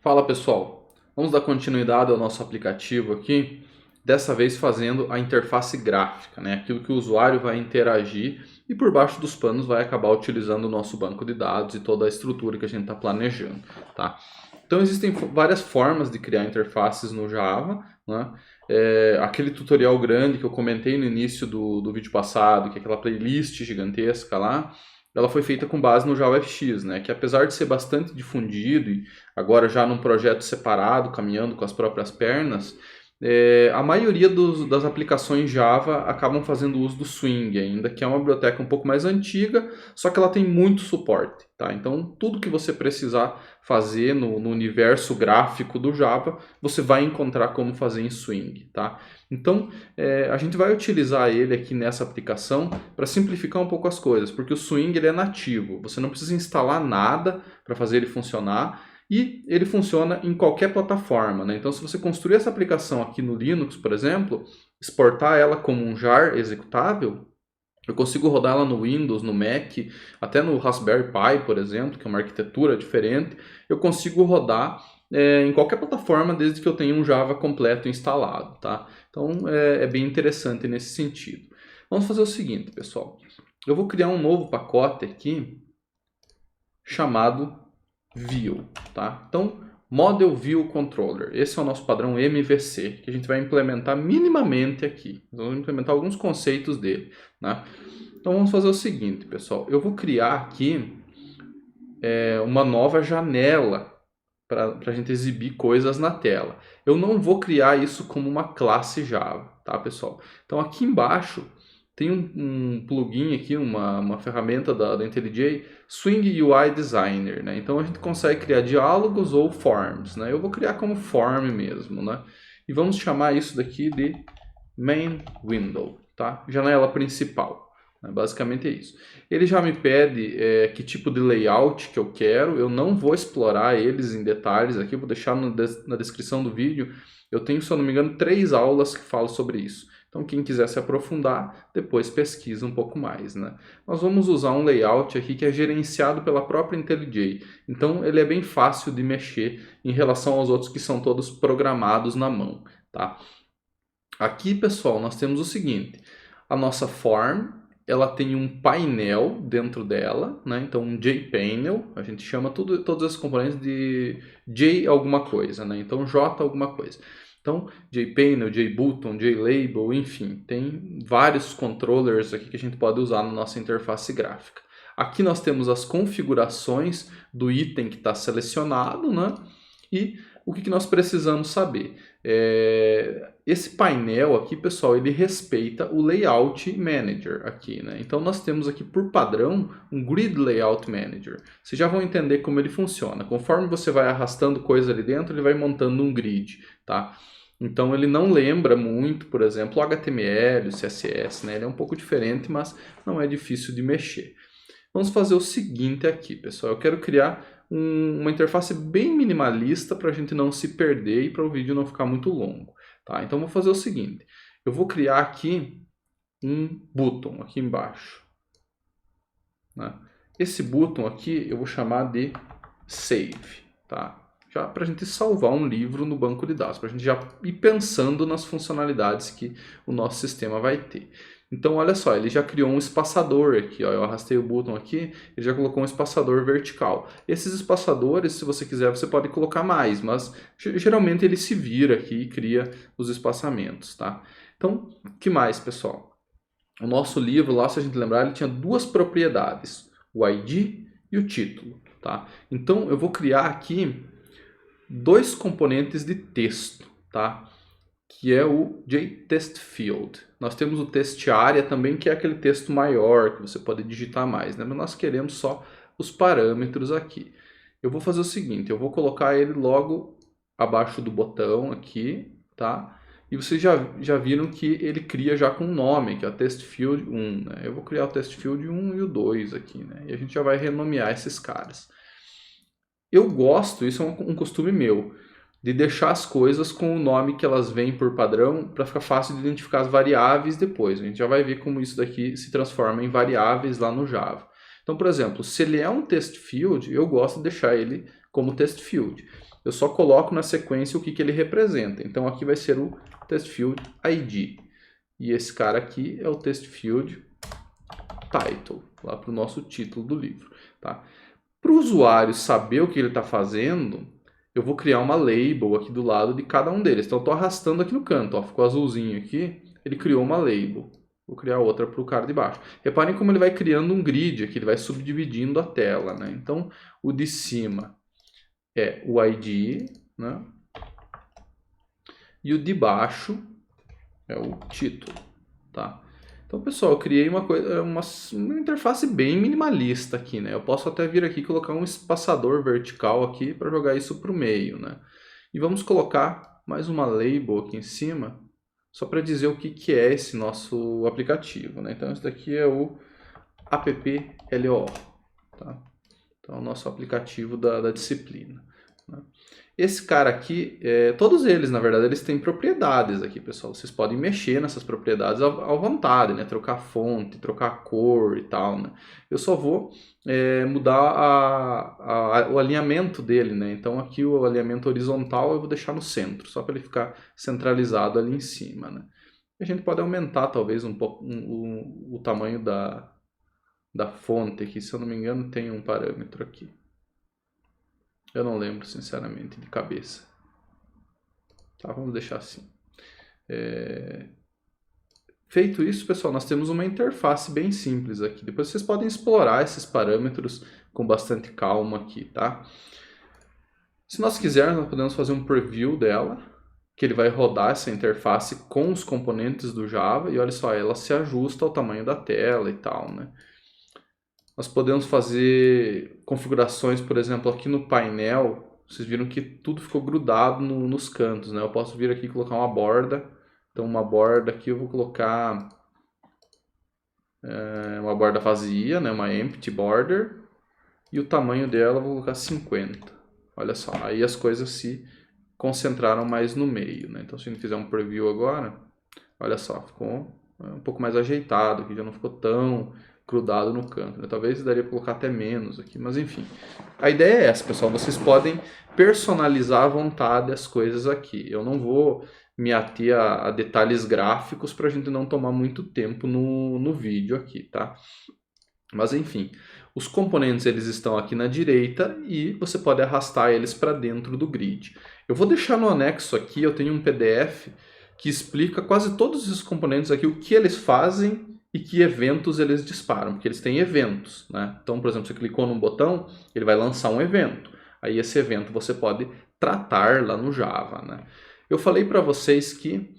Fala pessoal, vamos dar continuidade ao nosso aplicativo aqui, dessa vez fazendo a interface gráfica, né? Aquilo que o usuário vai interagir e por baixo dos panos vai acabar utilizando o nosso banco de dados e toda a estrutura que a gente está planejando, tá? Então existem várias formas de criar interfaces no Java, né? Aquele tutorial grande que eu comentei no início do vídeo passado, que é aquela playlist gigantesca lá, ela foi feita com base no JavaFX, né? Que apesar de ser bastante difundido e agora já num projeto separado, caminhando com as próprias pernas, a maioria das aplicações Java acabam fazendo uso do Swing ainda, que é uma biblioteca um pouco mais antiga, só que ela tem muito suporte, tá? Então, tudo que você precisar fazer no universo gráfico do Java, você vai encontrar como fazer em Swing, tá? Então, a gente vai utilizar ele aqui nessa aplicação para simplificar um pouco as coisas, porque o Swing ele é nativo, você não precisa instalar nada para fazer ele funcionar, e ele funciona em qualquer plataforma, né? Então, se você construir essa aplicação aqui no Linux, por exemplo, exportar ela como um jar executável, eu consigo rodar ela no Windows, no Mac, até no Raspberry Pi, por exemplo, que é uma arquitetura diferente. Eu consigo rodar em qualquer plataforma desde que eu tenha um Java completo instalado, tá? Então, é bem interessante nesse sentido. Vamos fazer o seguinte, pessoal. Eu vou criar um novo pacote aqui chamado View, tá? Então, Model View Controller, esse é o nosso padrão MVC, que a gente vai implementar minimamente aqui. Vamos implementar alguns conceitos dele, né? Então, vamos fazer o seguinte, pessoal. Eu vou criar aqui uma nova janela para a gente exibir coisas na tela. Eu não vou criar isso como uma classe Java, tá, pessoal? Então, aqui embaixo tem um plugin aqui, uma ferramenta da IntelliJ, Swing UI Designer, né? Então a gente consegue criar diálogos ou forms, né? Eu vou criar como form mesmo, né? E vamos chamar isso daqui de Main Window, tá? Janela principal, né? Basicamente é isso. Ele já me pede que tipo de layout que eu quero, eu não vou explorar eles em detalhes aqui, vou deixar na descrição do vídeo. Eu tenho, se eu não me engano, 3 aulas que falam sobre isso. Então, quem quiser se aprofundar, depois pesquisa um pouco mais, né? Nós vamos usar um layout aqui que é gerenciado pela própria IntelliJ. Então, ele é bem fácil de mexer em relação aos outros que são todos programados na mão, tá? Aqui, pessoal, nós temos o seguinte. A nossa form, ela tem um painel dentro dela, né? Então, um JPanel, a gente chama todos esses componentes de J alguma coisa, né? Então, J alguma coisa. Então, JPanel, JButton, JLabel, enfim, tem vários controllers aqui que a gente pode usar na nossa interface gráfica. Aqui nós temos as configurações do item que está selecionado, né? E o que nós precisamos saber? Esse painel aqui, pessoal, ele respeita o Layout Manager aqui, né? Então, nós temos aqui por padrão um Grid Layout Manager. Vocês já vão entender como ele funciona. Conforme você vai arrastando coisa ali dentro, ele vai montando um grid, tá? Então, ele não lembra muito, por exemplo, o HTML, o CSS, né? Ele é um pouco diferente, mas não é difícil de mexer. Vamos fazer o seguinte aqui, pessoal. Eu quero criar uma interface bem minimalista para a gente não se perder e para o vídeo não ficar muito longo, tá? Então, vou fazer o seguinte. Eu vou criar aqui um button aqui embaixo, né? Esse button aqui eu vou chamar de Save, tá? Já para a gente salvar um livro no banco de dados, para a gente já ir pensando nas funcionalidades que o nosso sistema vai ter. Então, olha só, ele já criou um espaçador aqui, ó. Eu arrastei o botão aqui, ele já colocou um espaçador vertical. Esses espaçadores, se você quiser, você pode colocar mais, mas geralmente ele se vira aqui e cria os espaçamentos, tá? Então, o que mais, pessoal? O nosso livro lá, se a gente lembrar, ele tinha 2 propriedades, o ID e o título, tá? Então, eu vou criar aqui 2 componentes de texto, tá? Que é o JTextField. Nós temos o TextArea também, que é aquele texto maior, que você pode digitar mais, né? Mas nós queremos só os parâmetros aqui. Eu vou fazer o seguinte, eu vou colocar ele logo abaixo do botão aqui, tá? E vocês já viram que ele cria já com um nome, que é o TextField 1, né? Eu vou criar o TextField 1 e o 2 aqui, né? E a gente já vai renomear esses caras. Eu gosto, isso é um costume meu, de deixar as coisas com o nome que elas vêm por padrão para ficar fácil de identificar as variáveis depois. A gente já vai ver como isso daqui se transforma em variáveis lá no Java. Então, por exemplo, se ele é um text field, eu gosto de deixar ele como text field. Eu só coloco na sequência o que ele representa. Então, aqui vai ser o text field ID. E esse cara aqui é o text field title, lá para o nosso título do livro. Tá? Para o usuário saber o que ele está fazendo, eu vou criar uma label aqui do lado de cada um deles. Então, eu estou arrastando aqui no canto, ó, ficou azulzinho aqui, ele criou uma label. Vou criar outra para o cara de baixo. Reparem como ele vai criando um grid aqui, ele vai subdividindo a tela. Né? Então, o de cima é o ID, né? E o de baixo é o título. Tá? Então, pessoal, eu criei uma interface bem minimalista aqui, né? Eu posso até vir aqui e colocar um espaçador vertical aqui para jogar isso para o meio, né? E vamos colocar mais uma label aqui em cima, só para dizer o que é esse nosso aplicativo, né? Então, esse daqui é o AppLO, tá? Então, é o nosso aplicativo da disciplina, né? Esse cara aqui, todos eles, na verdade, eles têm propriedades aqui, pessoal. Vocês podem mexer nessas propriedades à vontade, né? Trocar fonte, trocar cor e tal, né? Eu só vou mudar o alinhamento dele, né? Então, aqui o alinhamento horizontal eu vou deixar no centro, só para ele ficar centralizado ali em cima, né? A gente pode aumentar, talvez, um pouco o tamanho da fonte aqui. Se eu não me engano, tem um parâmetro aqui. Eu não lembro, sinceramente, de cabeça. Tá, vamos deixar assim. Feito isso, pessoal, nós temos uma interface bem simples aqui. Depois vocês podem explorar esses parâmetros com bastante calma aqui, tá? Se nós quisermos, nós podemos fazer um preview dela, que ele vai rodar essa interface com os componentes do Java. E olha só, ela se ajusta ao tamanho da tela e tal, né? Nós podemos fazer configurações, por exemplo, aqui no painel. Vocês viram que tudo ficou grudado nos cantos, né? Eu posso vir aqui e colocar uma borda. Então, uma borda aqui eu vou colocar uma borda vazia, né? Uma empty border. E o tamanho dela eu vou colocar 50. Olha só, aí as coisas se concentraram mais no meio, né? Então, se a gente fizer um preview agora, olha só, ficou um pouco mais ajeitado, que já não ficou tão grudado no canto, né? Talvez daria para colocar até menos aqui, mas enfim. A ideia é essa, pessoal. Vocês podem personalizar à vontade as coisas aqui. Eu não vou me ater a detalhes gráficos para a gente não tomar muito tempo no vídeo aqui, tá? Mas enfim, os componentes eles estão aqui na direita e você pode arrastar eles para dentro do grid. Eu vou deixar no anexo aqui, eu tenho um PDF que explica quase todos os componentes aqui, o que eles fazem e que eventos eles disparam, porque eles têm eventos, né? Então, por exemplo, você clicou num botão, ele vai lançar um evento. Aí esse evento você pode tratar lá no Java, né? Eu falei para vocês que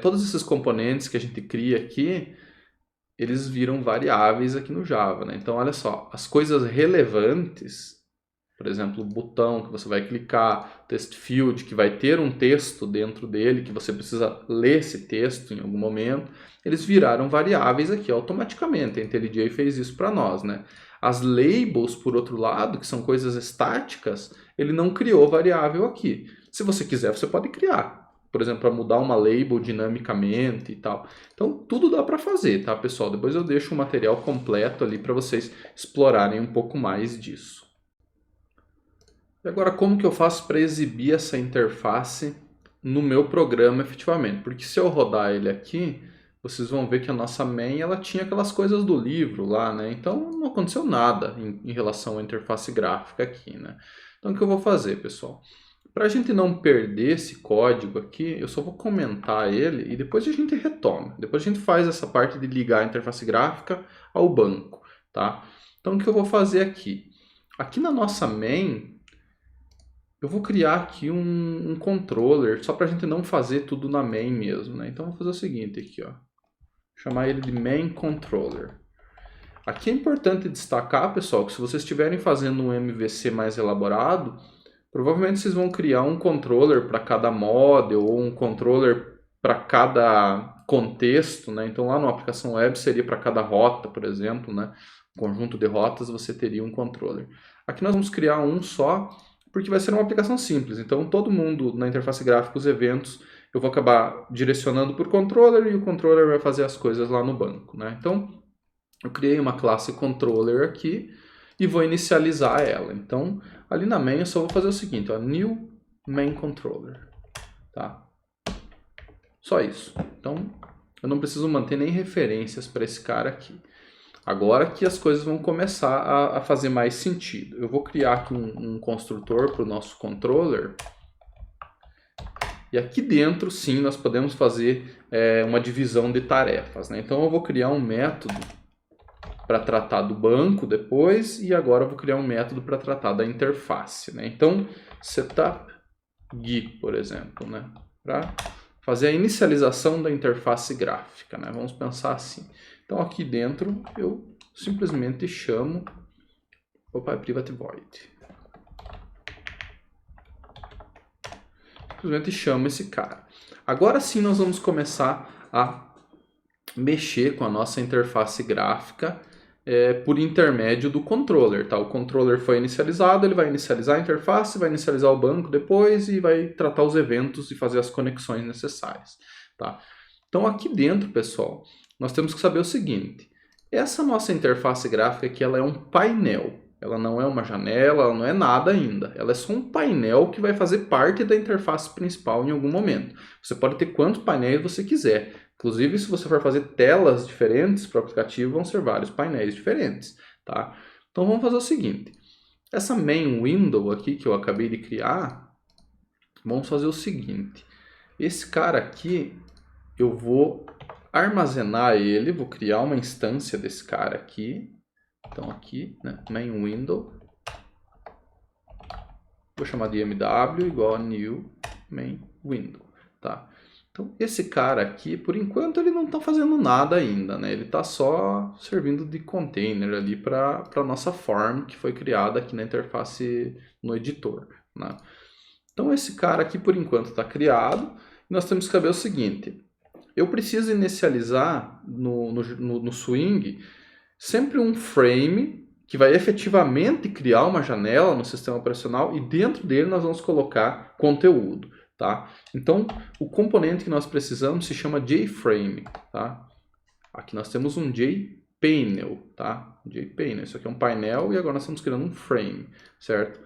todos esses componentes que a gente cria aqui, eles viram variáveis aqui no Java, né? Então, olha só, as coisas relevantes, por exemplo, o botão que você vai clicar, text field, que vai ter um texto dentro dele, que você precisa ler esse texto em algum momento, eles viraram variáveis aqui automaticamente. A IntelliJ fez isso para nós, né? As labels, por outro lado, que são coisas estáticas, ele não criou variável aqui. Se você quiser, você pode criar. Por exemplo, para mudar uma label dinamicamente e tal. Então, tudo dá para fazer, tá, pessoal? Depois eu deixo o material completo ali para vocês explorarem um pouco mais disso. E agora, como que eu faço para exibir essa interface no meu programa efetivamente? Porque se eu rodar ele aqui, vocês vão ver que a nossa main ela tinha aquelas coisas do livro lá, né? Então, não aconteceu nada em relação à interface gráfica aqui, né? Então, o que eu vou fazer, pessoal? Para a gente não perder esse código aqui, eu só vou comentar ele e depois a gente retoma. Depois a gente faz essa parte de ligar a interface gráfica ao banco, tá? Então, o que eu vou fazer aqui? Aqui na nossa main, eu vou criar aqui um controller, só para a gente não fazer tudo na main mesmo, né? Então, eu vou fazer o seguinte aqui, ó. Chamar ele de main controller. Aqui é importante destacar, pessoal, que se vocês estiverem fazendo um MVC mais elaborado, provavelmente vocês vão criar um controller para cada model ou um controller para cada contexto, né? Então, lá na aplicação web seria para cada rota, por exemplo, né? Conjunto de rotas você teria um controller. Aqui nós vamos criar um só, porque vai ser uma aplicação simples. Então, todo mundo na interface gráfica, os eventos, eu vou acabar direcionando por controller e o controller vai fazer as coisas lá no banco, né? Então, eu criei uma classe controller aqui e vou inicializar ela. Então, ali na main eu só vou fazer o seguinte, ó, new main controller, tá? Só isso. Então, eu não preciso manter nem referências para esse cara aqui. Agora que as coisas vão começar a fazer mais sentido. Eu vou criar aqui um construtor para o nosso controller. E aqui dentro, sim, nós podemos fazer uma divisão de tarefas, né? Então, eu vou criar um método para tratar do banco depois. E agora eu vou criar um método para tratar da interface, né? Então, setup GUI, por exemplo, né? Para fazer a inicialização da interface gráfica, né? Vamos pensar assim. Então, aqui dentro, eu simplesmente chamo... Opa, é private void. Simplesmente chamo esse cara. Agora sim, nós vamos começar a mexer com a nossa interface gráfica por intermédio do controller, tá? O controller foi inicializado, ele vai inicializar a interface, vai inicializar o banco depois e vai tratar os eventos e fazer as conexões necessárias, tá? Então, aqui dentro, pessoal, nós temos que saber o seguinte. Essa nossa interface gráfica aqui, ela é um painel. Ela não é uma janela, ela não é nada ainda. Ela é só um painel que vai fazer parte da interface principal em algum momento. Você pode ter quantos painéis você quiser. Inclusive, se você for fazer telas diferentes para o aplicativo, vão ser vários painéis diferentes, tá? Então, vamos fazer o seguinte. Essa main window aqui que eu acabei de criar, vamos fazer o seguinte. Esse cara aqui, eu vou armazenar ele, vou criar uma instância desse cara aqui. Então, aqui, né, main window. Vou chamar de mw igual a new main window, tá? Então, esse cara aqui, por enquanto, ele não está fazendo nada ainda, né? Ele está só servindo de container ali para a nossa form que foi criada aqui na interface no editor, né? Então, esse cara aqui, por enquanto, está criado. E nós temos que saber o seguinte. Eu preciso inicializar no Swing sempre um frame que vai efetivamente criar uma janela no sistema operacional e dentro dele nós vamos colocar conteúdo, tá? Então, o componente que nós precisamos se chama JFrame, tá? Aqui nós temos um JPanel, tá? JPanel, isso aqui é um painel e agora nós estamos criando um frame, certo?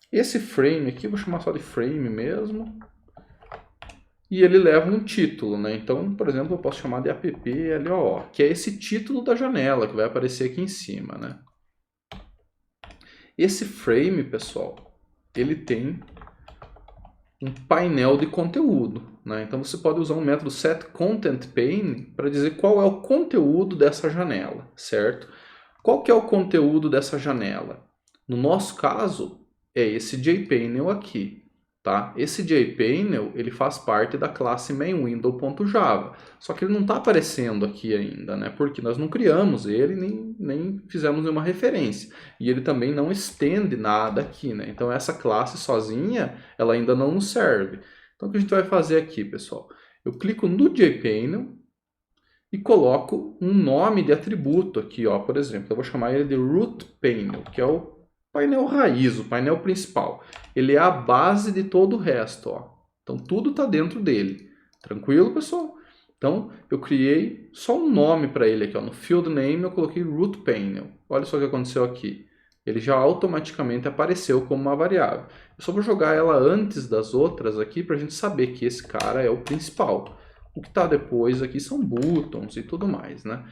Esse frame aqui, eu vou chamar só de frame mesmo. E ele leva um título, né? Então, por exemplo, eu posso chamar de appLOO, que é esse título da janela que vai aparecer aqui em cima, né? Esse frame, pessoal, ele tem um painel de conteúdo, né? Então você pode usar um método setContentPane para dizer qual é o conteúdo dessa janela, certo? Qual que é o conteúdo dessa janela? No nosso caso, é esse JPanel aqui. Tá? Esse JPanel ele faz parte da classe mainWindow.java, só que ele não está aparecendo aqui ainda, né? Porque nós não criamos ele nem fizemos nenhuma referência. E ele também não estende nada aqui, né? Então essa classe sozinha ela ainda não nos serve. Então o que a gente vai fazer aqui, pessoal? Eu clico no JPanel e coloco um nome de atributo aqui, ó, por exemplo. Eu vou chamar ele de rootPanel, que é o painel raiz, o painel principal. Ele é a base de todo o resto, ó. Então tudo está dentro dele. Tranquilo, pessoal? Então eu criei só um nome para ele aqui, ó. No field name eu coloquei root panel. Olha só o que aconteceu aqui. Ele já automaticamente apareceu como uma variável. Eu só vou jogar ela antes das outras aqui para a gente saber que esse cara é o principal. O que está depois aqui são buttons e tudo mais, né?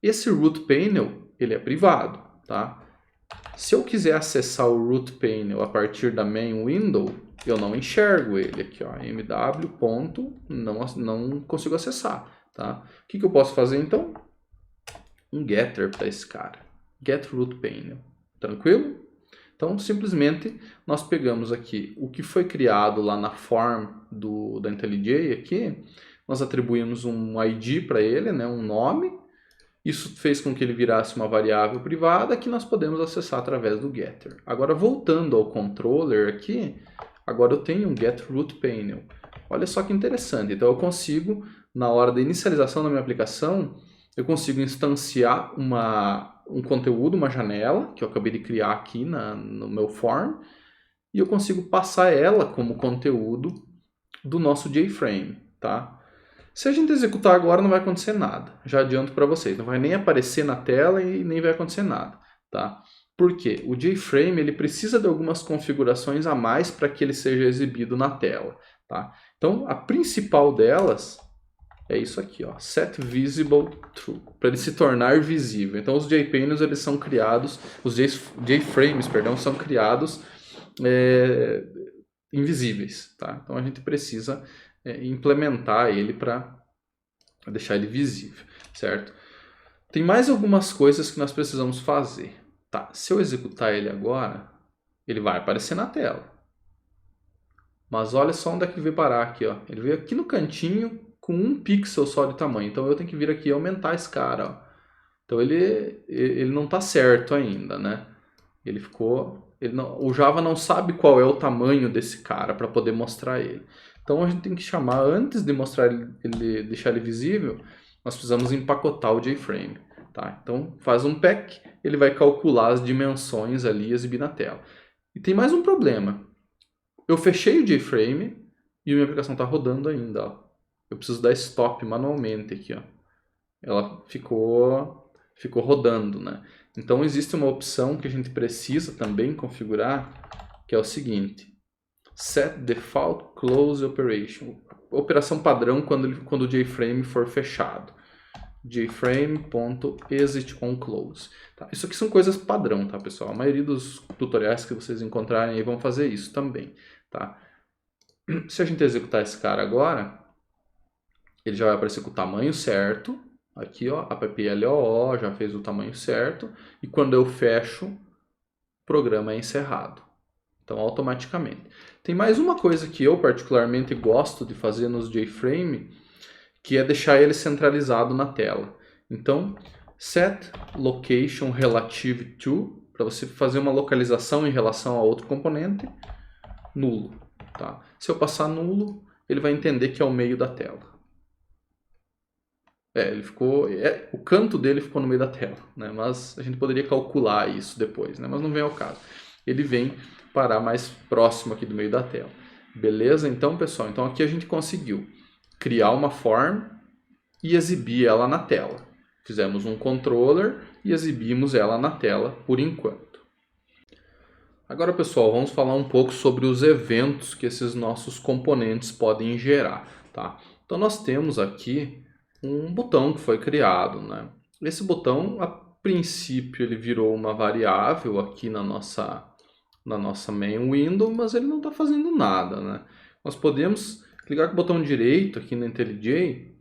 Esse root panel, ele é privado, tá? Se eu quiser acessar o root panel a partir da main window, eu não enxergo ele aqui, ó, mw. Não consigo acessar, tá? O que eu posso fazer então? Um getter para esse cara, get root panel, tranquilo? Então simplesmente nós pegamos aqui o que foi criado lá na form da IntelliJ aqui, nós atribuímos um ID para ele, né, um nome. Isso fez com que ele virasse uma variável privada que nós podemos acessar através do getter. Agora, voltando ao controller aqui, agora eu tenho um getRootPanel. Olha só que interessante. Então, eu consigo, na hora da inicialização da minha aplicação, eu consigo instanciar um conteúdo, uma janela, que eu acabei de criar aqui no meu form, e eu consigo passar ela como conteúdo do nosso JFrame, tá? Se a gente executar agora, não vai acontecer nada. Já adianto para vocês, não vai nem aparecer na tela e nem vai acontecer nada, tá? Por quê? O JFrame ele precisa de algumas configurações a mais para que ele seja exibido na tela, tá? Então, a principal delas é isso aqui, ó, Set Visible True, para ele se tornar visível. Então, os JPanes eles são criados, os JFrames, perdão, são criados invisíveis, tá? Então, a gente precisa implementar ele para deixar ele visível, certo? Tem mais algumas coisas que nós precisamos fazer. Tá, se eu executar ele agora, ele vai aparecer na tela. Mas olha só onde é que ele veio parar aqui, ó. Ele veio aqui no cantinho com 1 pixel só de tamanho. Então eu tenho que vir aqui e aumentar esse cara, ó. Então ele não está certo ainda, né? Ele ficou... o Java não sabe qual é o tamanho desse cara para poder mostrar ele. Então a gente tem que chamar, antes de mostrar ele, deixar ele visível, nós precisamos empacotar o JFrame. Tá? Então faz um pack, ele vai calcular as dimensões ali e exibir na tela. E tem mais um problema. Eu fechei o JFrame e a minha aplicação está rodando ainda. Ó. Eu preciso dar stop manualmente aqui. Ó. Ela ficou rodando, né? Então existe uma opção que a gente precisa também configurar, que é o seguinte: Set Default Close Operation. Operação padrão quando o JFrame for fechado. JFrame.ExitOnClose. Tá? Isso aqui são coisas padrão, tá, pessoal? A maioria dos tutoriais que vocês encontrarem aí vão fazer isso também, tá? Se a gente executar esse cara agora, ele já vai aparecer com o tamanho certo. Aqui, ó, AppLOO já fez o tamanho certo. E quando eu fecho, o programa é encerrado. Então, automaticamente. Tem mais uma coisa que eu particularmente gosto de fazer nos JFrame, que é deixar ele centralizado na tela. Então, set location relative to, para você fazer uma localização em relação a outro componente, nulo. Tá? Se eu passar nulo, ele vai entender que é o meio da tela. Ele ficou, o canto dele ficou no meio da tela, né? Mas a gente poderia calcular isso depois, né? Mas não vem ao caso. Ele vem parar mais próximo aqui do meio da tela. Beleza? Então, pessoal, então aqui a gente conseguiu criar uma form e exibir ela na tela. Fizemos um controller e exibimos ela na tela por enquanto. Agora, pessoal, vamos falar um pouco sobre os eventos que esses nossos componentes podem gerar, tá? Então, nós temos aqui um botão que foi criado, né? Esse botão, a princípio, ele virou uma variável aqui na nossa main window, mas ele não está fazendo nada, né? Nós podemos clicar com o botão direito aqui no IntelliJ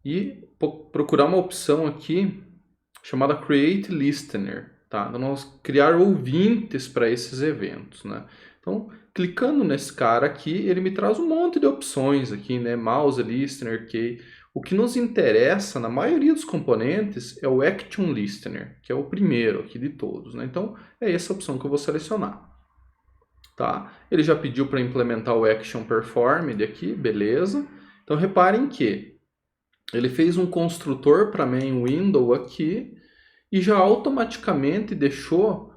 e procurar uma opção aqui chamada Create Listener, tá? Então, nós vamos criar ouvintes para esses eventos, né? Então, clicando nesse cara aqui, ele me traz um monte de opções aqui, né? Mouse Listener, Key. O que nos interessa, na maioria dos componentes, é o Action Listener, que é o primeiro aqui de todos, né? Então, é essa opção que eu vou selecionar. Tá? Ele já pediu para implementar o Action Performed aqui, beleza. Então, reparem que ele fez um construtor para main window aqui e já automaticamente deixou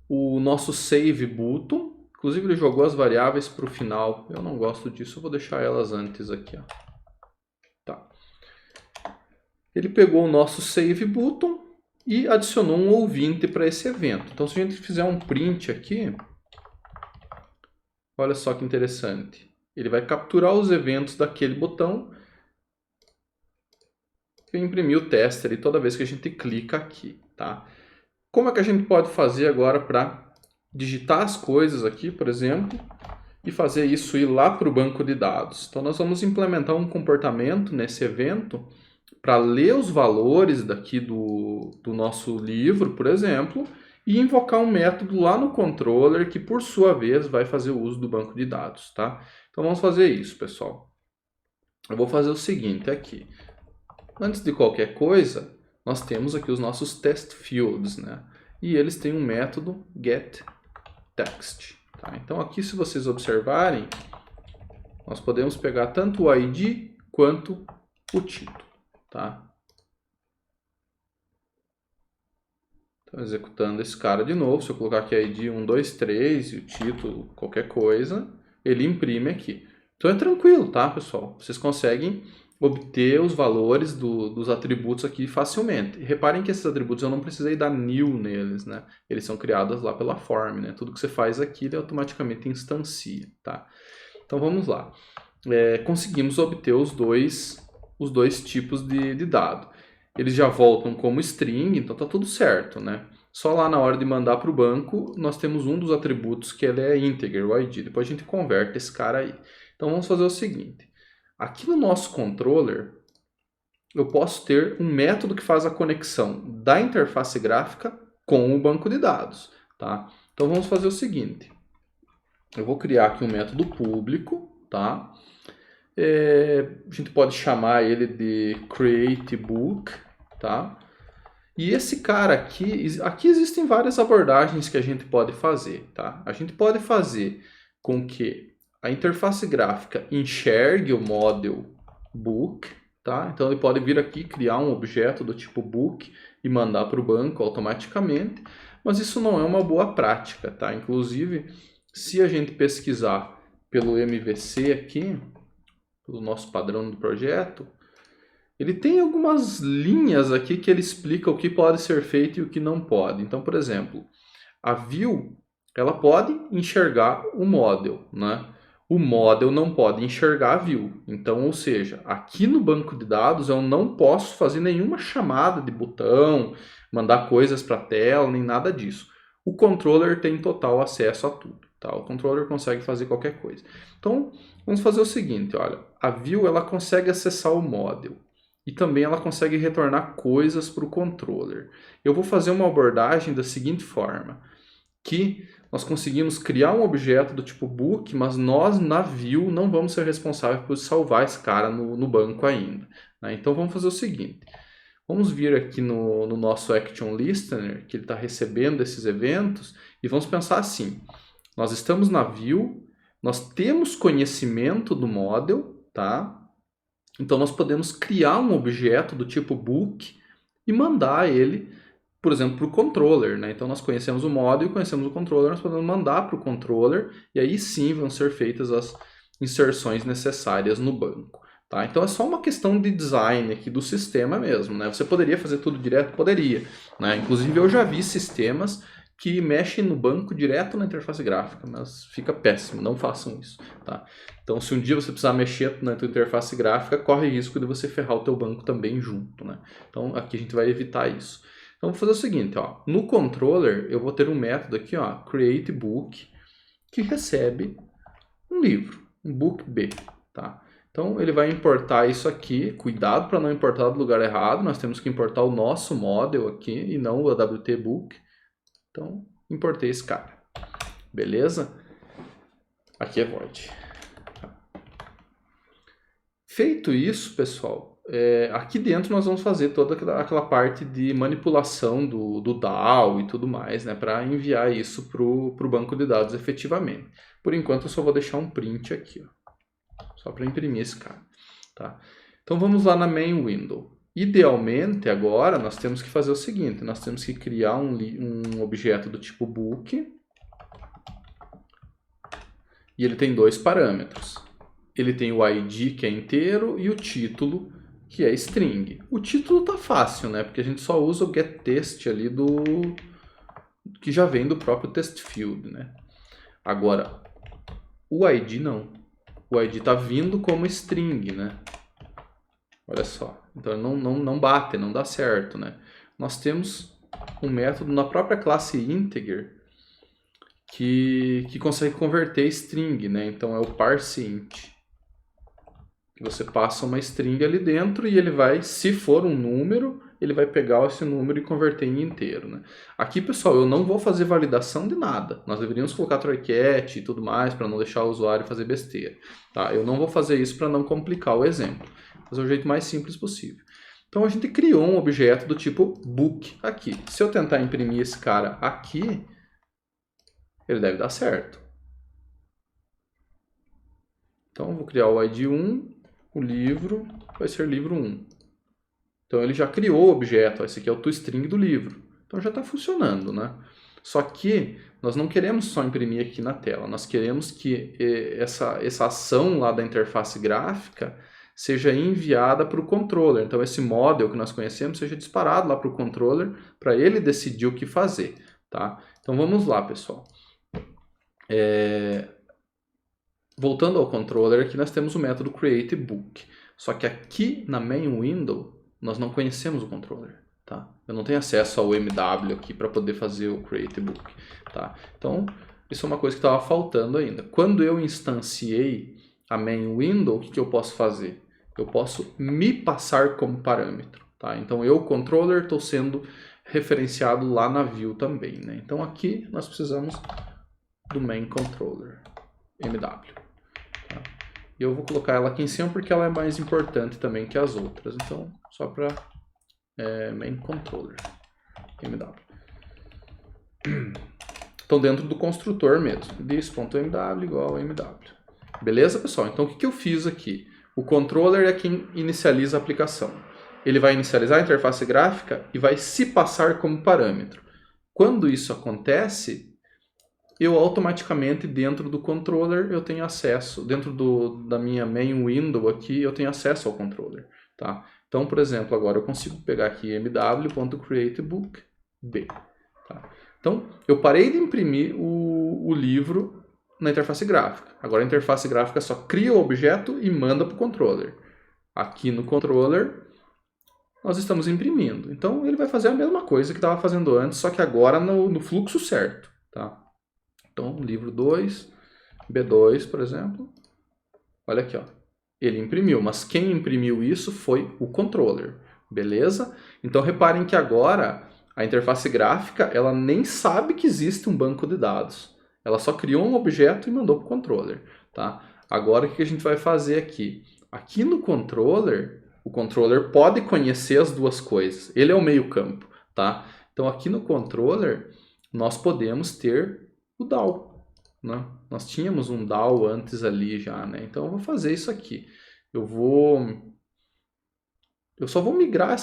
o nosso save button. Inclusive, ele jogou as variáveis para o final. Eu não gosto disso, eu vou deixar elas antes aqui, ó. Tá. Ele pegou o nosso save button e adicionou um ouvinte para esse evento. Então, se a gente fizer um print aqui, olha só que interessante. Ele vai capturar os eventos daquele botão e imprimir o tester ali toda vez que a gente clica aqui, tá? Como é que a gente pode fazer agora para digitar as coisas aqui, por exemplo, e fazer isso ir lá para o banco de dados? Então, nós vamos implementar um comportamento nesse evento para ler os valores daqui do nosso livro, por exemplo, e invocar um método lá no controller que, por sua vez, vai fazer o uso do banco de dados, tá? Então, vamos fazer isso, pessoal. Eu vou fazer o seguinte aqui. Antes de qualquer coisa, nós temos aqui os nossos test fields, né? E eles têm um método getText. Tá? Então, aqui, se vocês observarem, nós podemos pegar tanto o ID quanto o título. Tá? Então, executando esse cara de novo, se eu colocar aqui ID 1, 2, 3 e o título, qualquer coisa, ele imprime aqui. Então é tranquilo, tá, pessoal? Vocês conseguem obter os valores dos atributos aqui facilmente. Reparem que esses atributos eu não precisei dar new neles, né? Eles são criados lá pela form, né? Tudo que você faz aqui, ele automaticamente instancia, tá? Então vamos lá. Conseguimos obter os dois tipos de dado. Eles já voltam como string, então tá tudo certo, né? Só lá na hora de mandar para o banco, nós temos um dos atributos que ele é integer, o id. Depois a gente converte esse cara aí. Então vamos fazer o seguinte. Aqui no nosso controller, eu posso ter um método que faz a conexão da interface gráfica com o banco de dados, tá? Então vamos fazer o seguinte. Eu vou criar aqui um método público, tá? A gente pode chamar ele de createBook, tá? E esse cara aqui existem várias abordagens que a gente pode fazer, tá? A gente pode fazer com que a interface gráfica enxergue o model book, tá? Então ele pode vir aqui criar um objeto do tipo book e mandar para o banco automaticamente, mas isso não é uma boa prática, tá? Inclusive, se a gente pesquisar pelo MVC aqui, pelo nosso padrão do projeto, ele tem algumas linhas aqui que ele explica o que pode ser feito e o que não pode. Então, por exemplo, a view, ela pode enxergar o model, né? O model não pode enxergar a view. Então, ou seja, aqui no banco de dados eu não posso fazer nenhuma chamada de botão, mandar coisas para a tela, nem nada disso. O controller tem total acesso a tudo, tá? O controller consegue fazer qualquer coisa. Então, vamos fazer o seguinte, olha, a view ela consegue acessar o model. E também ela consegue retornar coisas para o controller. Eu vou fazer uma abordagem da seguinte forma, que nós conseguimos criar um objeto do tipo book, mas nós na view não vamos ser responsáveis por salvar esse cara no banco ainda, né? Então vamos fazer o seguinte, vamos vir aqui no nosso Action Listener, que ele está recebendo esses eventos, e vamos pensar assim, nós estamos na view, nós temos conhecimento do model, tá? Então, nós podemos criar um objeto do tipo book e mandar ele, por exemplo, para o controller, né? Então, nós conhecemos o model e conhecemos o controller, nós podemos mandar para o controller e aí sim vão ser feitas as inserções necessárias no banco, tá? Então, é só uma questão de design aqui do sistema mesmo, né? Você poderia fazer tudo direto? Poderia, né? Inclusive, eu já vi sistemas que mexem no banco direto na interface gráfica, mas fica péssimo, não façam isso, tá? Então, se um dia você precisar mexer na tua interface gráfica, corre risco de você ferrar o teu banco também junto, né? Então, aqui a gente vai evitar isso. Então, vou fazer o seguinte, ó, no controller, eu vou ter um método aqui, ó, createBook, que recebe um livro, um book B, tá? Então, ele vai importar isso aqui, cuidado para não importar do lugar errado, nós temos que importar o nosso model aqui e não o AWT-book. Então, importei esse cara. Beleza? Aqui é void. Feito isso, pessoal, aqui dentro nós vamos fazer toda aquela parte de manipulação do DAO e tudo mais, né, para enviar isso para o banco de dados efetivamente. Por enquanto, eu só vou deixar um print aqui, ó, só para imprimir esse cara. Tá? Então, vamos lá na main window. Idealmente, agora, nós temos que fazer o seguinte, nós temos que criar um objeto do tipo book, e ele tem dois parâmetros. Ele tem o ID, que é inteiro, e o título, que é string. O título tá fácil, né? Porque a gente só usa o getText ali que já vem do próprio test field, né? Agora, o ID não. O ID tá vindo como string, né? Olha só. Então não bate, não dá certo, né? Nós temos um método na própria classe integer que consegue converter string, né? Então é o parseInt. Você passa uma string ali dentro e ele vai, se for um número, ele vai pegar esse número e converter em inteiro, né? Aqui, pessoal, eu não vou fazer validação de nada. Nós deveríamos colocar try-catch e tudo mais para não deixar o usuário fazer besteira, tá? Eu não vou fazer isso para não complicar o exemplo. Fazer o jeito mais simples possível. Então, a gente criou um objeto do tipo book aqui. Se eu tentar imprimir esse cara aqui, ele deve dar certo. Então, eu vou criar o ID1, o livro vai ser livro 1. Então, ele já criou o objeto, esse aqui é o toString do livro. Então, já está funcionando, né? Só que nós não queremos só imprimir aqui na tela, nós queremos que essa ação lá da interface gráfica seja enviada para o controller. Então esse model que nós conhecemos seja disparado lá para o controller para ele decidir o que fazer. Tá? Então vamos lá, pessoal. Voltando ao controller, aqui nós temos o método createBook. Só que aqui na main window nós não conhecemos o controller. Tá? Eu não tenho acesso ao MW aqui para poder fazer o createBook. Tá? Então isso é uma coisa que estava faltando ainda. Quando eu instanciei a main window, o que eu posso fazer? Eu posso me passar como parâmetro. Tá? Então eu, controller, estou sendo referenciado lá na view também. Né? Então aqui nós precisamos do main controller, MW. Tá? E eu vou colocar ela aqui em cima porque ela é mais importante também que as outras. Então só para main controller, MW. Então dentro do construtor mesmo, this.mw igual a mw. Beleza, pessoal? Então o que eu fiz aqui? O controller é quem inicializa a aplicação. Ele vai inicializar a interface gráfica e vai se passar como parâmetro. Quando isso acontece, eu automaticamente dentro do controller eu tenho acesso, dentro da minha main window aqui eu tenho acesso ao controller. Tá? Então, por exemplo, agora eu consigo pegar aqui mw.createBook.b. Tá? Então, eu parei de imprimir o livro na interface gráfica. Agora a interface gráfica só cria o objeto e manda para o controller. Aqui no controller, nós estamos imprimindo. Então, ele vai fazer a mesma coisa que estava fazendo antes, só que agora no fluxo certo. Tá? Então, livro 2, B2, por exemplo. Olha aqui, ó. Ele imprimiu, mas quem imprimiu isso foi o controller. Beleza? Então, reparem que agora a interface gráfica ela nem sabe que existe um banco de dados. Ela só criou um objeto e mandou para o controller. Tá? Agora, o que a gente vai fazer aqui? Aqui no controller, o controller pode conhecer as duas coisas. Ele é o meio campo. Tá? Então, aqui no controller, nós podemos ter o DAO. Né? Nós tínhamos um DAO antes ali já. Né? Então, eu vou fazer isso aqui. Eu só vou migrar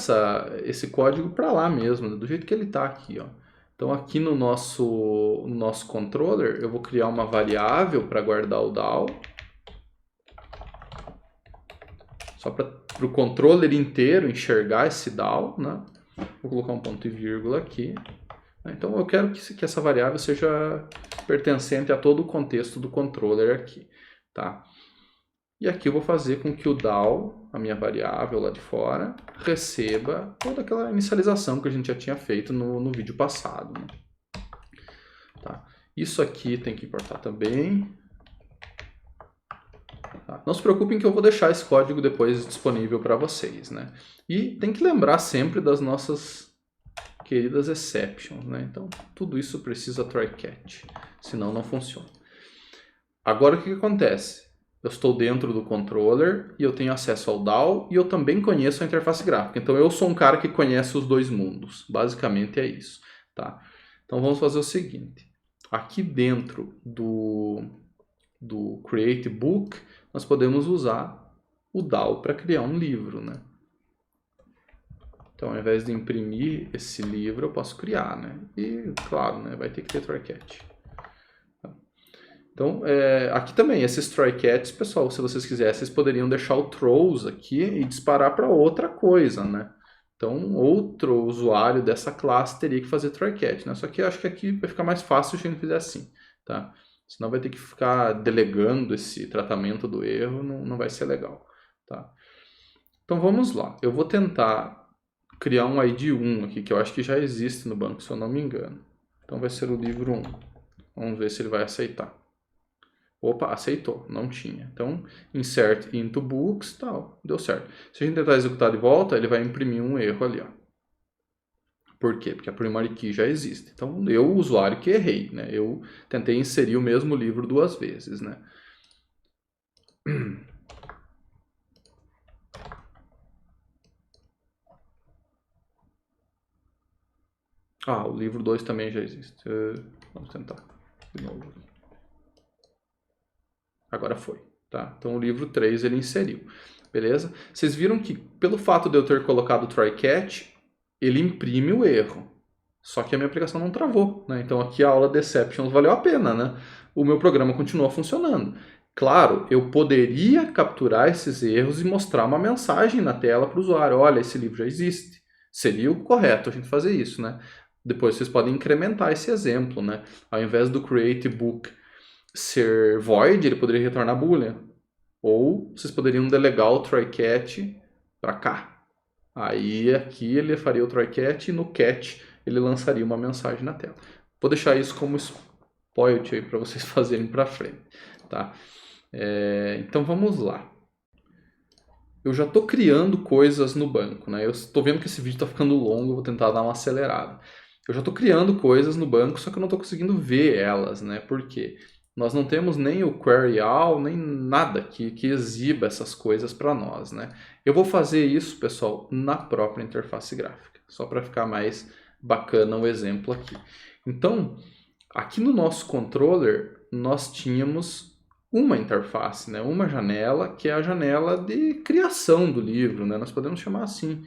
esse código para lá mesmo, né? Do jeito que ele está aqui. Ó. Então aqui no nosso controller eu vou criar uma variável para guardar o DAO. Só para o controller inteiro enxergar esse DAO. Né? Vou colocar um ponto e vírgula aqui. Então eu quero que essa variável seja pertencente a todo o contexto do controller aqui. Tá? E aqui eu vou fazer com que o DAO, a minha variável lá de fora, receba toda aquela inicialização que a gente já tinha feito no vídeo passado. Né? Tá. Isso aqui tem que importar também. Tá. Não se preocupem que eu vou deixar esse código depois disponível para vocês. Né? E tem que lembrar sempre das nossas queridas exceptions. Né? Então, tudo isso precisa try catch, senão não funciona. Agora o que acontece? Eu estou dentro do controller e eu tenho acesso ao DAO e eu também conheço a interface gráfica. Então eu sou um cara que conhece os dois mundos. Basicamente é isso. Tá? Então vamos fazer o seguinte. Aqui dentro do createBook nós podemos usar o DAO para criar um livro. Né? Então ao invés de imprimir esse livro eu posso criar. Né? E claro, né, vai ter que ter try catch. Então, aqui também, esses try-catches, pessoal, se vocês quisessem, vocês poderiam deixar o throws aqui e disparar para outra coisa, né? Então, outro usuário dessa classe teria que fazer try-catch, né? Só que eu acho que aqui vai ficar mais fácil se a gente fizer assim, tá? Senão vai ter que ficar delegando esse tratamento do erro, não vai ser legal, tá? Então, vamos lá. Eu vou tentar criar um ID 1 aqui, que eu acho que já existe no banco, se eu não me engano. Então, vai ser o livro 1. Vamos ver se ele vai aceitar. Opa, aceitou, não tinha. Então, insert into books, tal, deu certo. Se a gente tentar executar de volta, ele vai imprimir um erro ali, ó. Por quê? Porque a primary key já existe. Então, eu, o usuário, que errei, né? Eu tentei inserir o mesmo livro duas vezes, né? Ah, o livro 2 também já existe. Vamos tentar de novo. Agora foi, tá? Então o livro 3 ele inseriu, beleza? Vocês viram que pelo fato de eu ter colocado o try catch, ele imprime o erro. Só que a minha aplicação não travou, né? Então aqui a aula Deceptions valeu a pena, né? O meu programa continua funcionando. Claro, eu poderia capturar esses erros e mostrar uma mensagem na tela para o usuário. Olha, esse livro já existe. Seria o correto a gente fazer isso, né? Depois vocês podem incrementar esse exemplo, né? Ao invés do create book ser void, ele poderia retornar boolean. Ou vocês poderiam delegar o try catch para cá. Aí aqui ele faria o try catch e no catch ele lançaria uma mensagem na tela. Vou deixar isso como spoiler aí para vocês fazerem para frente, tá? Então vamos lá. Eu já estou criando coisas no banco, né? Eu estou vendo que esse vídeo está ficando longo, eu vou tentar dar uma acelerada. Eu já estou criando coisas no banco, só que eu não estou conseguindo ver elas, né? Por quê? Nós não temos nem o query all, nem nada que exiba essas coisas para nós, né? Eu vou fazer isso, pessoal, na própria interface gráfica, só para ficar mais bacana o exemplo aqui. Então, aqui no nosso controller, nós tínhamos uma interface, né? Uma janela, que é a janela de criação do livro, né? Nós podemos chamar assim,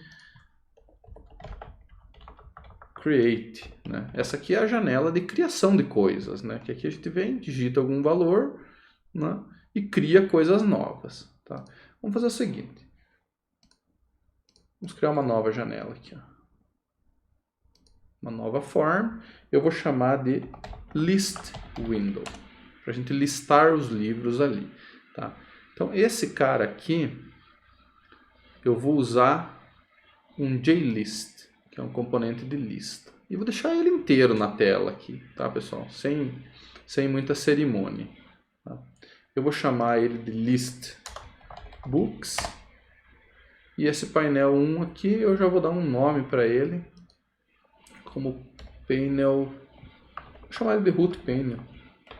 create, né? Essa aqui é a janela de criação de coisas, né? Que aqui a gente vem, digita algum valor, né? E cria coisas novas, tá? Vamos fazer o seguinte. Vamos criar uma nova janela aqui, ó. Uma nova form. Eu vou chamar de list window, para a gente listar os livros ali, tá? Então esse cara aqui, eu vou usar um JList, que é um componente de lista. E vou deixar ele inteiro na tela aqui, tá, pessoal? Sem muita cerimônia. Tá? Eu vou chamar ele de list books. E esse painel 1 aqui, eu já vou dar um nome para ele, como painel, vou chamar ele de root painel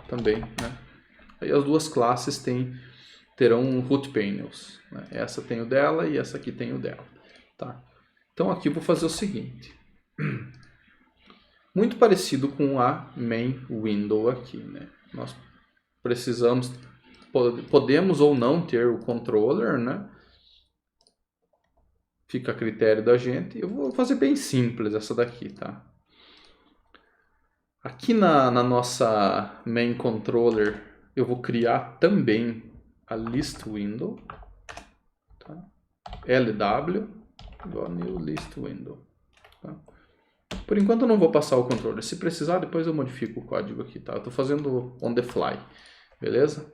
também, né? Aí as duas classes terão root panels, né? Essa tem o dela e essa aqui tem o dela, tá? Então aqui eu vou fazer o seguinte, muito parecido com a main window aqui, né? Nós podemos ou não ter o controller, né? Fica a critério da gente. Eu vou fazer bem simples essa daqui, tá? Aqui na nossa main controller eu vou criar também a list window, tá? LW igual new list window, tá? Por enquanto eu não vou passar o controller. Se precisar, depois eu modifico o código aqui, tá? Eu estou fazendo on the fly, beleza?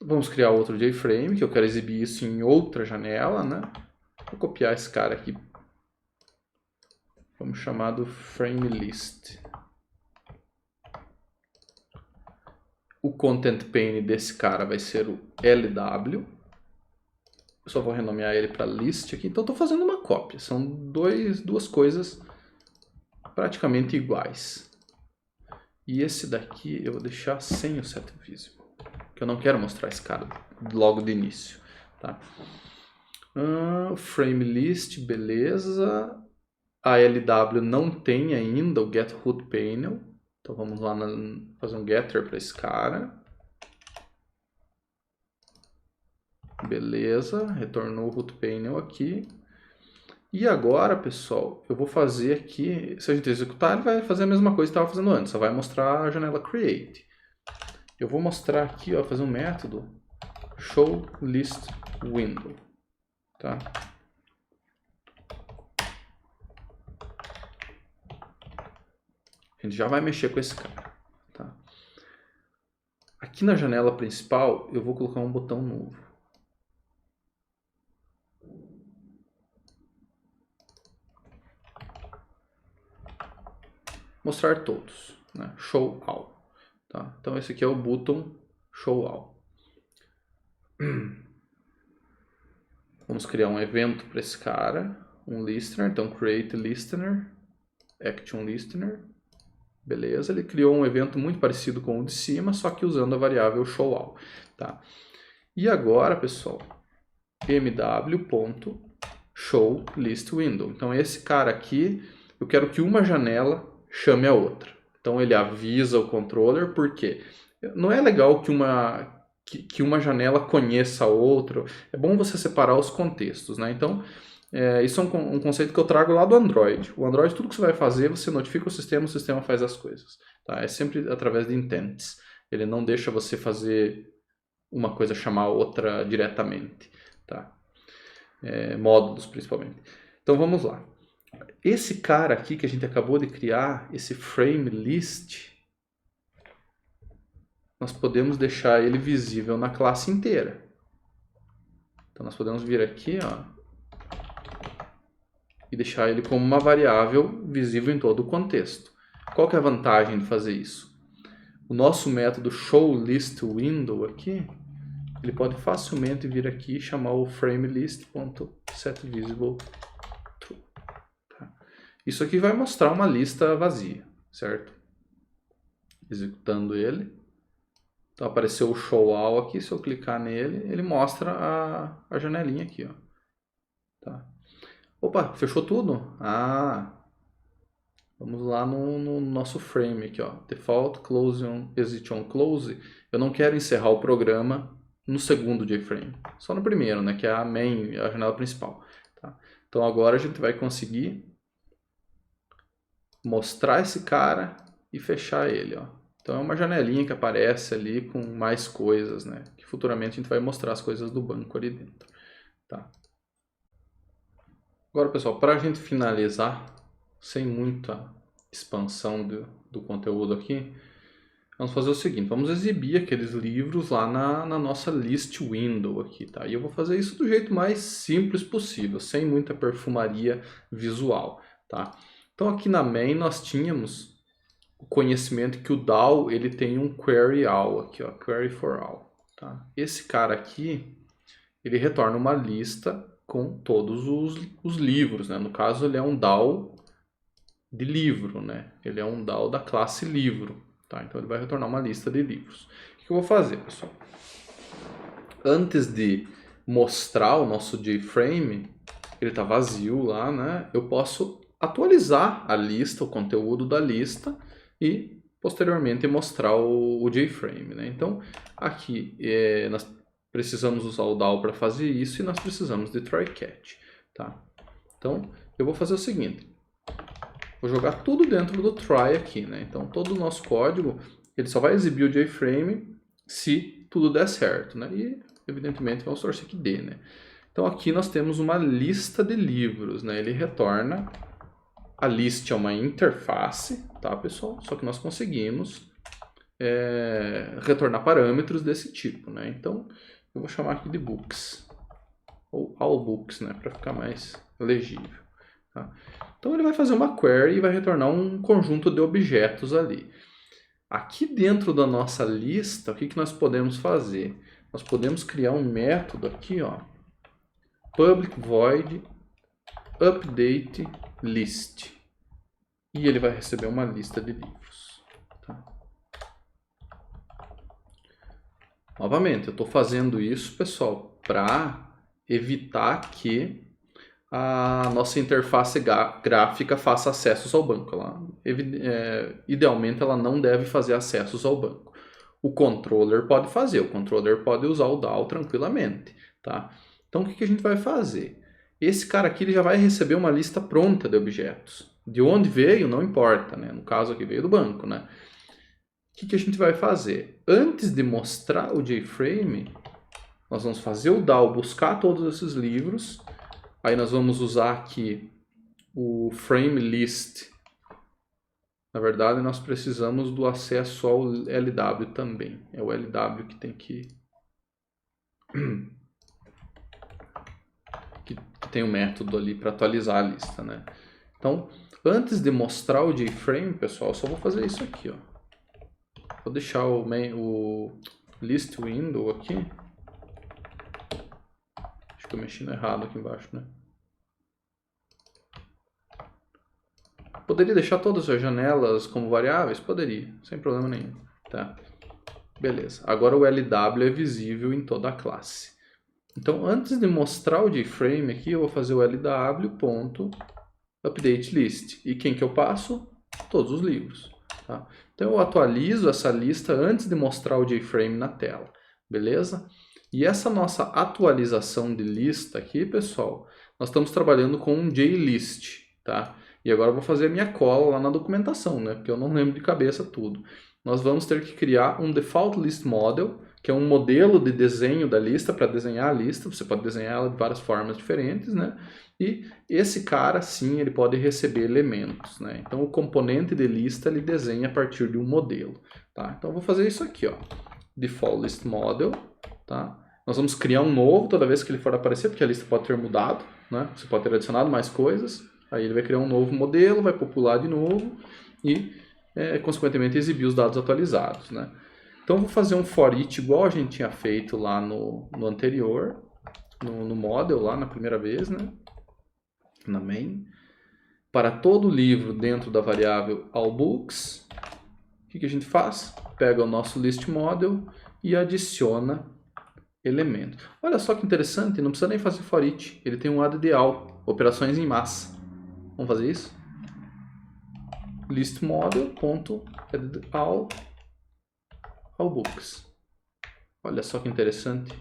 Vamos criar outro JFrame, que eu quero exibir isso em outra janela, né? Vou copiar esse cara aqui. Vamos chamar do frame list. O content pane desse cara vai ser o LW. Eu só vou renomear ele para list aqui. Então estou fazendo uma cópia. São duas coisas praticamente iguais. E esse daqui eu vou deixar sem o set visible, que eu não quero mostrar esse cara logo de início, tá? Frame list, beleza. A LW não tem ainda o get root panel, então vamos lá fazer um getter para esse cara. Beleza, retornou o root panel aqui. E agora, pessoal, eu vou fazer aqui, se a gente executar, ele vai fazer a mesma coisa que estava fazendo antes, só vai mostrar a janela create. Eu vou mostrar aqui, ó, fazer um método show list window, tá? A gente já vai mexer com esse cara, tá? Aqui na janela principal, eu vou colocar um botão novo. Mostrar todos, né? Show all, tá? Então esse aqui é o button show all. Vamos criar um evento para esse cara, um listener, então create listener, action listener. Beleza, ele criou um evento muito parecido com o de cima, só que usando a variável show all, tá? E agora, pessoal, mw.showListWindow. Então esse cara aqui, eu quero que uma janela chame a outra. Então ele avisa o controller, porque não é legal que uma janela conheça a outra. É bom você separar os contextos, né? Então, isso é um conceito que eu trago lá do Android. O Android, tudo que você vai fazer, você notifica o sistema faz as coisas. Tá? É sempre através de intents. Ele não deixa você fazer uma coisa chamar outra diretamente, tá? Módulos, principalmente. Então, vamos lá. Esse cara aqui que a gente acabou de criar, esse frame list, nós podemos deixar ele visível na classe inteira. Então, nós podemos vir aqui, ó, e deixar ele como uma variável visível em todo o contexto. Qual que é a vantagem de fazer isso? O nosso método showListWindow aqui, ele pode facilmente vir aqui e chamar o frameList.setVisibleTrue. Tá? Isso aqui vai mostrar uma lista vazia, certo? Executando ele. Então apareceu o showAll aqui, se eu clicar nele, ele mostra a janelinha aqui, ó. Tá? Opa, fechou tudo? Vamos lá no nosso frame aqui, ó. Default close on exit on close. Eu não quero encerrar o programa no segundo JFrame, só no primeiro, né, que é a main, a janela principal. Tá? Então agora a gente vai conseguir mostrar esse cara e fechar ele, ó. Então é uma janelinha que aparece ali com mais coisas, né? Que futuramente a gente vai mostrar as coisas do banco ali dentro. Tá? Agora, pessoal, para a gente finalizar, sem muita expansão do conteúdo aqui, vamos fazer o seguinte, vamos exibir aqueles livros lá na nossa list window aqui, tá? E eu vou fazer isso do jeito mais simples possível, sem muita perfumaria visual, tá? Então aqui na main nós tínhamos o conhecimento que o DAO ele tem um query all aqui, ó, query for all, tá? Esse cara aqui, ele retorna uma lista com todos os livros, né? No caso ele é um DAO de livro, né? Ele é um DAO da classe livro, tá? Então ele vai retornar uma lista de livros. O que eu vou fazer, pessoal? Antes de mostrar o nosso JFrame, ele está vazio lá, né? Eu posso atualizar a lista, o conteúdo da lista e posteriormente mostrar o JFrame, né? Então aqui nós precisamos usar o DAO para fazer isso e nós precisamos de try-catch, tá? Então eu vou fazer o seguinte. Vou jogar tudo dentro do try aqui, né? Então todo o nosso código ele só vai exibir o JFrame se tudo der certo, né? E evidentemente vamos torcer que dê, né? Então aqui nós temos uma lista de livros, né? Ele retorna, a list é uma interface, tá, pessoal? Só que nós conseguimos retornar parâmetros desse tipo, né? Então eu vou chamar aqui de books, ou all books, né? Para ficar mais legível. Tá? Então ele vai fazer uma query e vai retornar um conjunto de objetos ali. Aqui dentro da nossa lista, o que nós podemos fazer? Nós podemos criar um método aqui, ó, public void update list. E ele vai receber uma lista de livros. Tá? Novamente, eu estou fazendo isso, pessoal, para evitar que a nossa interface gráfica faça acessos ao banco. Idealmente, ela não deve fazer acessos ao banco. O controller pode fazer, o controller pode usar o DAO tranquilamente. Tá? Então, o que a gente vai fazer? Esse cara aqui ele já vai receber uma lista pronta de objetos. De onde veio, não importa. Né? No caso aqui, veio do banco. Né? O que a gente vai fazer? Antes de mostrar o JFrame, nós vamos fazer o DAO buscar todos esses livros. Aí nós vamos usar aqui o frame list. Na verdade, nós precisamos do acesso ao LW também. É o LW que tem que tem um método ali para atualizar a lista, né? Então, antes de mostrar o JFrame, pessoal, eu só vou fazer isso aqui, ó. Vou deixar o list window aqui. Acho que eu mexi no errado aqui embaixo, né? Poderia deixar todas as janelas como variáveis? Poderia, sem problema nenhum. Tá? Beleza. Agora o LW é visível em toda a classe. Então, antes de mostrar o JFrame aqui, eu vou fazer o LW.UpdateList. E quem que eu passo? Todos os livros. Tá? Então, eu atualizo essa lista antes de mostrar o JFrame na tela. Beleza? E essa nossa atualização de lista aqui, pessoal, nós estamos trabalhando com um JList. Tá? E agora eu vou fazer a minha cola lá na documentação, né? Porque eu não lembro de cabeça tudo. nós vamos ter que criar um Default List Model, que é um modelo de desenho da lista, para desenhar a lista. Você pode desenhar ela de várias formas diferentes, né? E esse cara, sim, ele pode receber elementos, né? Então, o componente de lista, ele desenha a partir de um modelo, tá? Então, eu vou fazer isso aqui, ó. Default List Model, tá? Nós vamos criar um novo toda vez que ele for aparecer, porque a lista pode ter mudado, né? Você pode ter adicionado mais coisas. Aí ele vai criar um novo modelo, vai popular de novo e, consequentemente, exibir os dados atualizados, né? Então, eu vou fazer um for each igual a gente tinha feito lá no anterior, no model, lá na primeira vez, né? Na main. Para todo livro dentro da variável allBooks, o que a gente faz? Pega o nosso list model e adiciona elemento. Olha só que interessante, não precisa nem fazer for each, ele tem um addDal, operações em massa. Vamos fazer isso? List model.addAll allBooks. Olha só que interessante.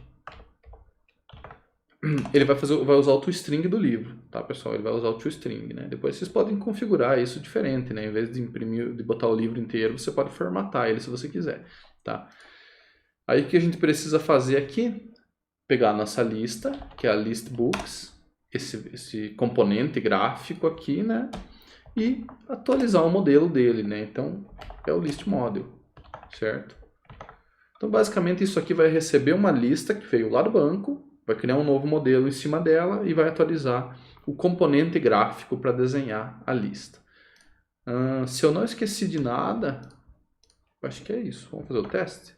Ele vai usar o toString do livro, tá, pessoal? Ele vai usar o toString, né? Depois vocês podem configurar isso diferente, né? Em vez de imprimir, de botar o livro inteiro, você pode formatar ele se você quiser, tá? Aí o que a gente precisa fazer aqui? Pegar a nossa lista, que é a listBooks, esse componente gráfico aqui, né? E atualizar o modelo dele, né? Então, é o list model, certo? Então, basicamente, isso aqui vai receber uma lista que veio lá do banco, vai criar um novo modelo em cima dela e vai atualizar o componente gráfico para desenhar a lista. Se eu não esqueci de nada, acho que é isso. Vamos fazer o teste?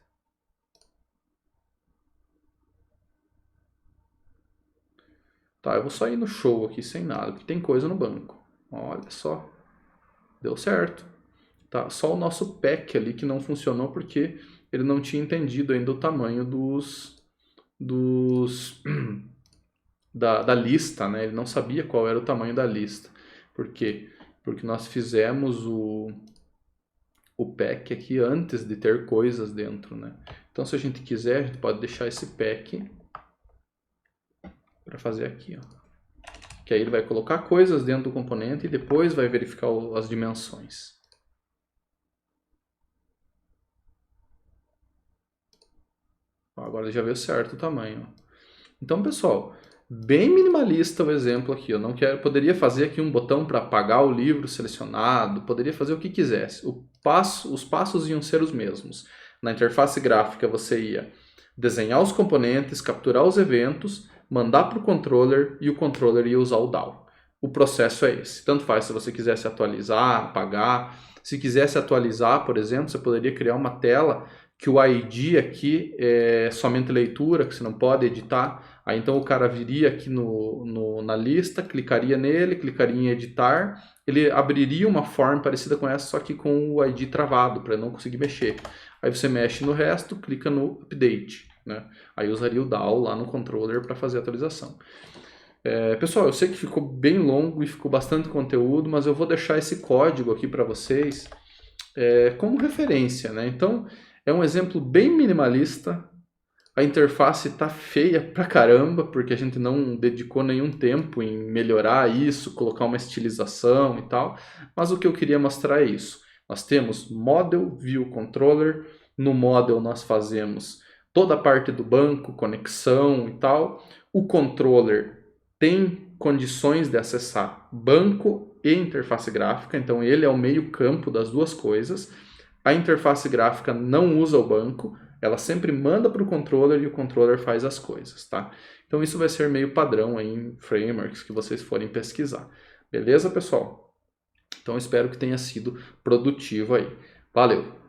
Tá, eu vou só ir no show aqui sem nada, porque tem coisa no banco. Olha só, deu certo. Tá, só o nosso pack ali que não funcionou porque ele não tinha entendido ainda o tamanho da lista, né? Ele não sabia qual era o tamanho da lista. Por quê? Porque nós fizemos o pack aqui antes de ter coisas dentro, né? Então, se a gente quiser, a gente pode deixar esse pack para fazer aqui, ó. Que aí ele vai colocar coisas dentro do componente e depois vai verificar as dimensões. Agora já veio certo o tamanho. Então, pessoal, bem minimalista o exemplo aqui. Eu não quero, poderia fazer aqui um botão para apagar o livro selecionado, poderia fazer o que quisesse. Os passos iam ser os mesmos. Na interface gráfica você ia desenhar os componentes, capturar os eventos, mandar para o controller e o controller ia usar o DAO. O processo é esse. Tanto faz se você quisesse atualizar, apagar. Se quisesse atualizar, por exemplo, você poderia criar uma tela que o ID aqui é somente leitura, que você não pode editar. Aí então o cara viria aqui na lista, clicaria nele, clicaria em editar, ele abriria uma form parecida com essa, só que com o ID travado, para não conseguir mexer. Aí você mexe no resto, clica no update, né? Aí usaria o DAO lá no controller para fazer a atualização. Pessoal, eu sei que ficou bem longo e ficou bastante conteúdo, mas eu vou deixar esse código aqui para vocês como referência, né? Então, é um exemplo bem minimalista. A interface tá feia pra caramba, porque a gente não dedicou nenhum tempo em melhorar isso, colocar uma estilização e tal. Mas o que eu queria mostrar é isso. Nós temos Model, View, Controller. No Model nós fazemos toda a parte do banco, conexão e tal. O Controller tem condições de acessar banco e interface gráfica, então ele é o meio campo das duas coisas. A interface gráfica não usa o banco, ela sempre manda para o controller e o controller faz as coisas, tá? Então isso vai ser meio padrão aí em frameworks que vocês forem pesquisar. Beleza, pessoal? Então espero que tenha sido produtivo aí. Valeu!